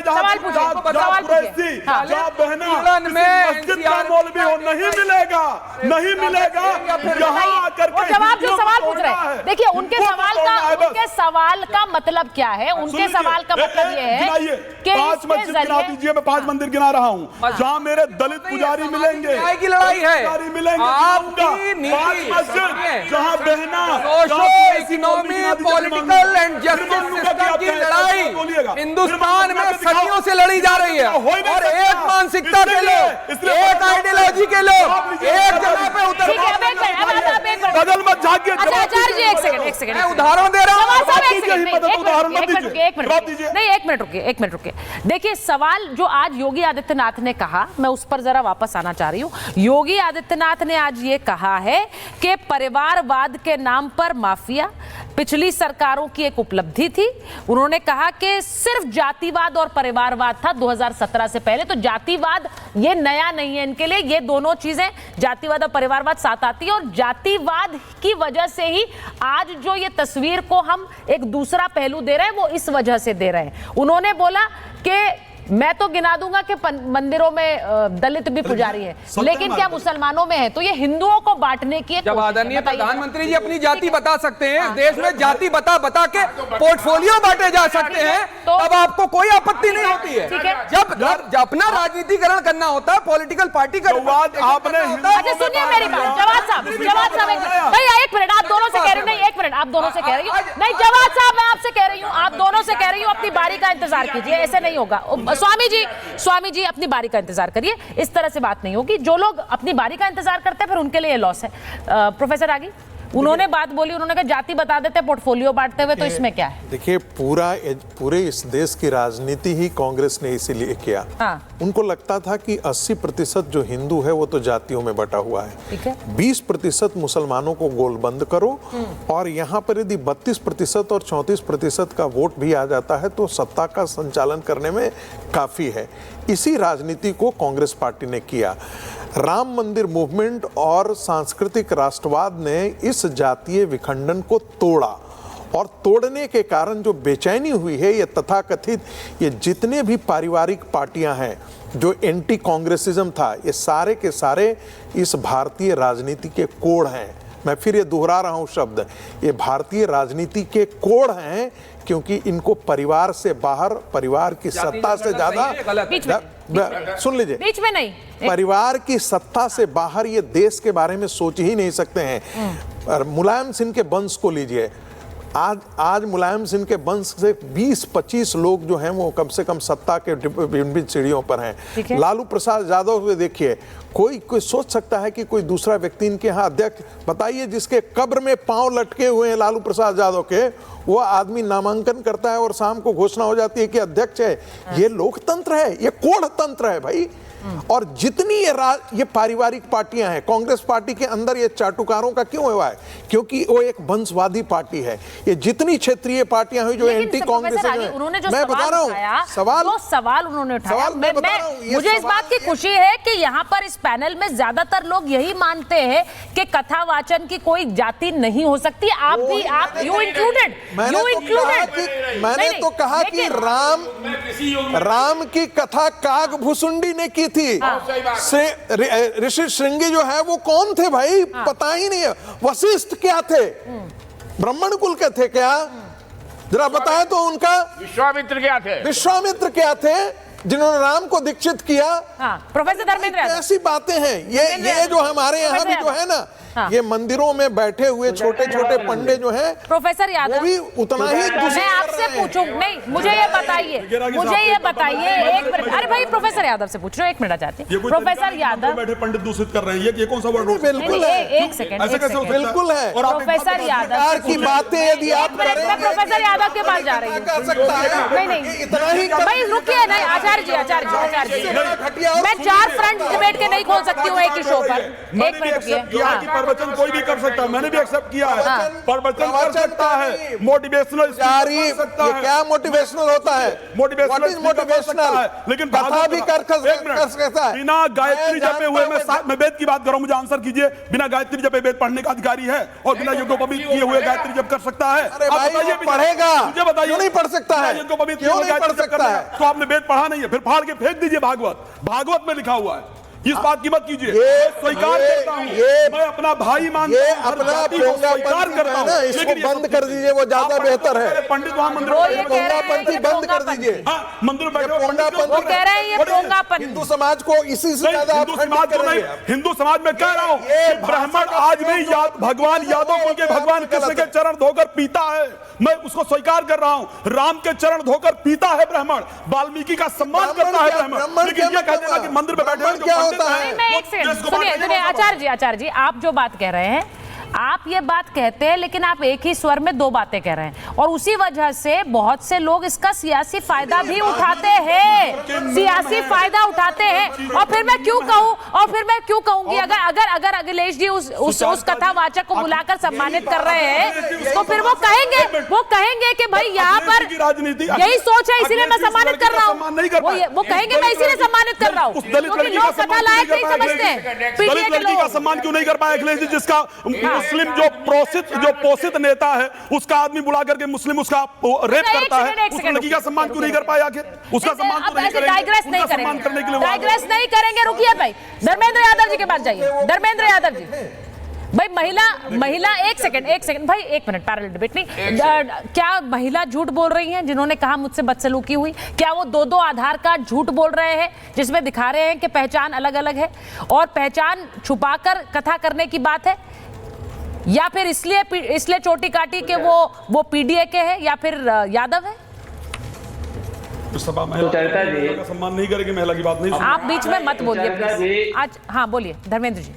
सवाल पूछिए। जहाँ बहना मस्जिद का मौलवी हो, नहीं मिलेगा, नहीं मिलेगा। यहाँ आकर के जवाब जो सवाल पूछ रहे हैं, देखिए उनके सवाल का मतलब क्या है? उनके सवाल का मतलब ये है कि 5 मस्जिद गिना दीजिए, मैं 5 मंदिर गिना रहा हूँ जहाँ मेरे दलित पुजारी मिलेंगे, की लड़ाई है, पुजारी मिलेंगे। 5 मस्जिद जहाँ बहना economy political and justice system की लड़ाई हिंदुस्तान में सदियों से लड़ी जा रही है, और एक मानसिकता के लोग, एक आइडियोलॉजी के लोग एक जगह पे उतर बदल मत जागिए। आचार्य जी एक सेकंड मैं उदाहरण दे रहा हूँ, एक मिनट रुकिए। देखिए सवाल जो आज योगी आदित्यनाथ ने कहा, मैं उस पर जरा वापस आना चाह रही हूँ। योगी आदित्यनाथ ने आज ये कहा है कि परिवारवाद के नाम पर माफिया पिछली सरकारों की एक उपलब्धि थी। उन्होंने कहा कि सिर्फ जातिवाद और परिवारवाद था 2017 से पहले, तो जातिवाद ये नया नहीं है इनके लिए, ये दोनों चीजें जातिवाद और परिवारवाद साथ आती है, और जातिवाद की वजह से ही आज जो ये तस्वीर को हम एक दूसरा पहलू दे रहे हैं वो इस वजह से दे रहे हैं। उन्होंने बोला कि मैं तो गिना दूंगा कि मंदिरों में दलित भी पुजारी है, लेकिन क्या मुसलमानों में है? तो ये हिंदुओं को बांटने की जब आदरणीय प्रधानमंत्री जी अपनी जाति बता सकते हैं, देश में जाति बता के पोर्टफोलियो बांटे जा सकते हैं, तब आपको कोई आपत्ति नहीं होती है। जब अपना राजनीतिकरण करना होता है, पॉलिटिकल पार्टी का आपने। सुनिए मेरी बात, जवाद साहब एक मिनट, आप दोनों से कह रही हूँ, नहीं एक मिनट, आप दोनों से कह रही हूँ, नहीं जवाद साहब मैं आपसे कह रही हूँ, आप दोनों से कह रही हूँ, अपनी बारी का इंतजार कीजिए, ऐसे नहीं होगा। स्वामी जी अपनी बारी का इंतजार करिए, इस तरह से बात नहीं होगी। जो लोग अपनी बारी का इंतजार करते हैं फिर उनके लिए लॉस है। प्रोफेसर आगे उन्होंने बात बोली, उन्होंने कहा जाति बता देते पोर्टफोलियो बांटते हुए, तो इसमें क्या है? देखिए पूरे इस देश की राजनीति ही कांग्रेस ने इसीलिए किया। उनको लगता था कि 80% जो हिंदू है वो तो जातियों में बटा हुआ है, 20% मुसलमानों को गोलबंद करो, और यहाँ पर यदि 32% और 34% का वोट भी आ जाता है तो सत्ता का संचालन करने में काफी है। इसी राजनीति को कांग्रेस पार्टी ने किया। राम मंदिर मूवमेंट और सांस्कृतिक राष्ट्रवाद ने इस जातीय विखंडन को तोड़ा, और तोड़ने के कारण जो बेचैनी हुई है, ये तथाकथित ये जितने भी पारिवारिक पार्टियां हैं जो एंटी कांग्रेसिज्म था, ये सारे के सारे इस भारतीय राजनीति के कोढ़ हैं। मैं फिर ये दोहरा रहा हूँ शब्द, ये भारतीय राजनीति के कोढ़ हैं, क्योंकि इनको परिवार से बाहर, परिवार की सत्ता से ज्यादा, सुन लीजिए, बीच में नहीं, परिवार की सत्ता से बाहर ये देश के बारे में सोच ही नहीं सकते हैं। मुलायम सिंह के वंश को लीजिए, आज मुलायम सिंह के वंश से 20-25 लोग जो हैं वो कम से कम सत्ता के विभिन्न सीढ़ियों पर हैं। लालू प्रसाद यादव को देखिए, कोई सोच सकता है कि कोई दूसरा व्यक्ति इनके यहाँ अध्यक्ष, बताइए जिसके कब्र में पांव लटके हुए हैं लालू प्रसाद यादव के, वो आदमी नामांकन करता है और शाम को घोषणा हो जाती है कि अध्यक्ष है। ये लोकतंत्र है, ये कोढ़ तंत्र है भाई। और जितनी ये पारिवारिक पार्टियां हैं, कांग्रेस पार्टी के अंदर ये चाटुकारों का क्यों हुआ है? क्योंकि वो एक वंशवादी पार्टी है। ये जितनी क्षेत्रीय पार्टियां हुई जो एंटी कांग्रेस है, मैं बता रहा हूँ सवाल उन्होंने उठाया, मुझे इस बात की खुशी है कि यहाँ पर इस पैनल में ज्यादातर लोग यही मानते हैं कि कथा वाचन की कोई जाति नहीं हो सकती। आप भी, आप यू इंक्लूडेड, मैंने तो कहा कि राम की कथा काग भुसुंडी ने की थी। ऋषि श्रृंगी जो है वो कौन थे भाई? पता ही नहीं है। वशिष्ठ क्या थे? ब्राह्मण कुल के थे क्या? जरा बताएं तो उनका। विश्वामित्र क्या थे जिन्होंने राम को दीक्षित किया? प्रोफेसर धर्मेंद्र, ऐसी बातें हैं। ये जो हमारे यहाँ भी जो है ना, ये मंदिरों में बैठे हुए छोटे छोटे पंडे जो हैं, प्रोफेसर यादव, वो भी उतना ही। मैं आपसे पूछूं, नहीं मुझे ये बताइए, एक मिनट, अरे भाई प्रोफेसर यादव से पूछ रहे हो, एक मिनट चाहती हूँ। प्रोफेसर यादव, बैठे पंडित दूषित कर रहे हैं, ये कौन सा वर्ड? बिल्कुल है, एक सेकंड, बिल्कुल है। प्रोफेसर यादव की बातें यदि आप प्रोफेसर यादव के पास जा रही हूँ, नहीं भाई रुकिए, नहीं आचार्य जी मैं 4 फ्रंट डिबेट के नहीं खोल सकती हूँ एक ही शो पर। मैंने भी एक्सेप्ट किया है कि प्रवचन कोई भी कर सकता है, मैंने भी एक्सेप्ट किया है, प्रवचन कर सकता है, मोटिवेशनल ये क्या मोटिवेशनल होता है? मोटिवेशनल लेकिन कथा भी कर सकता है। बिना गायत्री जपे हुए मैं वेद की बात कर रहा हूं, मुझे आंसर कीजिए। बिना गायत्री जपे वेद पढ़ने का अधिकारी है और बिना यज्ञोपवीत किए हुए गायत्री जप कर सकता है? अरे भाई वो पढ़ेगा, मुझे बताइए, क्यों नहीं पढ़ सकता है? यज्ञोपवीत क्यों नहीं पढ़ सकता है? तो आपने वेद पढ़ा नहीं है, फिर फाड़ के फेंक दीजिए। भागवत में लिखा हुआ है, इस बात की मत कीजिए। स्वीकार करता हूं, मैं अपना भाई मानता हूं, हर जाति को स्वीकार करता हूं, इसको बंद कर दीजिए, वो ज्यादा बेहतर है। पंडित वहां मंदिर पोंगापंथी बंद कर दीजिए। मंदिर बैठे वो कह रहे हैं ये पोंगापन। हिंदू समाज को इसी से ज्यादा हिंदू समाज को नहीं, हिंदू समाज में कह रहा हूं, ब्राह्मण आज भी भगवान यादव के भगवान कृष्ण के चरण धोकर पीता है, मैं उसको स्वीकार कर रहा हूं। राम के चरण धोकर पीता है ब्राह्मण, वाल्मीकि का सम्मान करता है ब्राह्मण, लेकिन ये कहते हैं कि मंदिर में बैठे क्या होता है? मैं एक सेकंड सुनिए आचार्य जी आप जो बात कह रहे हैं, आप ये बात कहते हैं लेकिन आप एक ही स्वर में 2 बातें कह रहे हैं और उसी वजह से बहुत से लोग इसका सियासी फायदा भी उठाते हैं, सियासी फायदा उठाते हैं। और फिर मैं क्यों कहूंगी अगर अखिलेश जी उस कथावाचक को बुलाकर सम्मानित कर रहे हैं तो फिर वो कहेंगे कि भाई यहाँ पर यही सोच है इसीलिए मैं सम्मानित कर रहा हूँ। वो कहेंगे मैं इसीलिए सम्मानित कर रहा हूँ क्योंकि लोग कथा लायक नहीं समझते। दलित लड़की का सम्मान क्यों नहीं कर पाया अखिलेश जी, जिसका मुस्लिम जो पोषित नेता है उसका आदमी बुला करके मुस्लिम उसका रेप करता है, उस लड़की का सम्मान क्यों नहीं कर पाया? आखिर उसका सम्मान क्यों नहीं करेंगे? डाइग्रेस नहीं करेंगे। रुकिए भाई, धर्मेंद्र यादव जी के पास जाइए। धर्मेंद्र यादव जी, भाई महिला एक सेकंड भाई, 1 मिनट, पैरेलल डिबेट नहीं। क्या महिला झूठ बोल रही हैं जिन्होंने कहा मुझसे बदसलूकी हुई? क्या वो 2 आधार कार्ड झूठ बोल रहे हैं जिसमें दिखा रहे हैं कि पहचान अलग अलग है और पहचान छुपाकर कथा करने की बात है? या फिर इसलिए चोटी काटी के वो पीडीए के हैं या फिर यादव है? सभा महिला का सम्मान नहीं करेगी, महिला की बात नहीं। आप बीच में मत बोलिए आज। हाँ बोलिए धर्मेंद्र जी।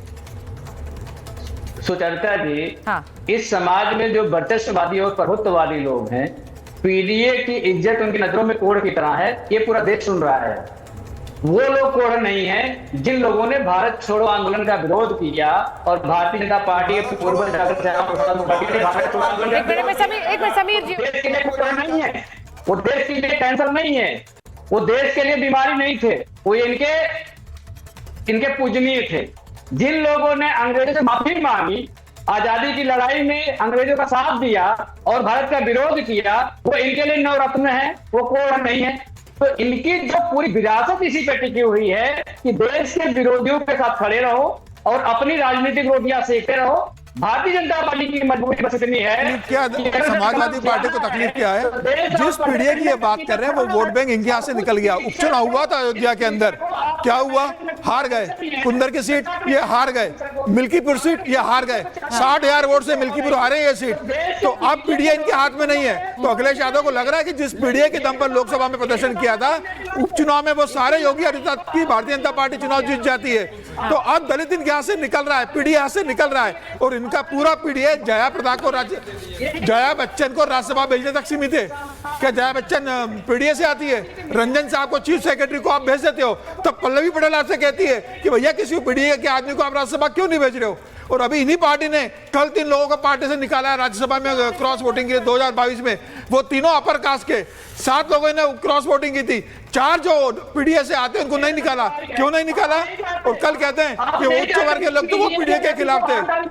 सुचरिता जी, हाँ, इस समाज में जो वर्चस्ववादी और प्रभुत्ववादी लोग हैं, पीडीए की इज्जत उनकी नजरों में कोढ़ की तरह है, ये पूरा देश सुन रहा है। वो लोग कोढ़ नहीं है जिन लोगों ने भारत छोड़ो आंदोलन का विरोध किया और भारतीय जनता पार्टी के पूर्व समीर जी, देश के लिए कोढ़ नहीं है, वो देश के लिए कैंसर नहीं है, वो देश के लिए बीमारी नहीं थे, वो इनके पूजनीय थे। जिन लोगों ने अंग्रेजों से माफी मांगी, आजादी की लड़ाई में अंग्रेजों का साथ दिया और भारत का विरोध किया, वो इनके लिए नवरत्न है, वो कोढ़ नहीं है। तो इनकी जो पूरी विरासत इसी पे टिकी हुई है कि देश के विरोधियों के साथ खड़े रहो और अपनी राजनीतिक रोटियां सेकते रहो। भारतीय जनता पार्टी की मजबूरी बस इतनी है। क्या समाजवादी पार्टी को तकलीफ क्या है? जिस पीढ़ी की ये बात कर रहे हैं वो वोट बैंक इनके यहाँ से निकल गया। उपचुनाव हुआ था अयोध्या के अंदर, क्या हुआ? हार गए। कुंदर की सीट ये हार गए, मिल्कीपुर सीट ये हार गए, 60,000 वोट से मिल्कीपुर हारे ये सीट। तो अब पीढ़ी इनके हाथ में नहीं है। तो अखिलेश यादव को लग रहा है कि जिस पीढ़ी के दम पर लोकसभा में प्रदर्शन किया था, उपचुनाव में वो सारे योगी आदित्यनाथ की भारतीय जनता पार्टी चुनाव जीत जाती है। तो अब दलित इनके यहाँ से निकल रहा है, पीढ़ी यहाँ से निकल रहा है और इनका पूरा पीढ़ी है जया बच्चन को राज्यसभा भेजने तक सीमित है। क्या जया बच्चन पीडीए से आती है? रंजन साहब को चीफ सेक्रेटरी को आप भेज देते हो, तब पल्लवी पटेल आपसे कहती है कि भैया किसी पीडीए के आदमी को आप राज्यसभा क्यों नहीं भेज रहे हो? और अभी इन्हीं पार्टी ने कल 3 लोगों को पार्टी से निकाला है राज्यसभा में क्रॉस वोटिंग के लिए 2022 में। वो तीनों अपर कास्ट के, 7 लोगों ने क्रॉस वोटिंग की थी, 4 जो पीडीए से आते हैं उनको नहीं निकाला। क्यों नहीं निकाला? और कल कहते हैं कि उच्च वर्ग के लोग तो वो पीडीए के खिलाफ थे।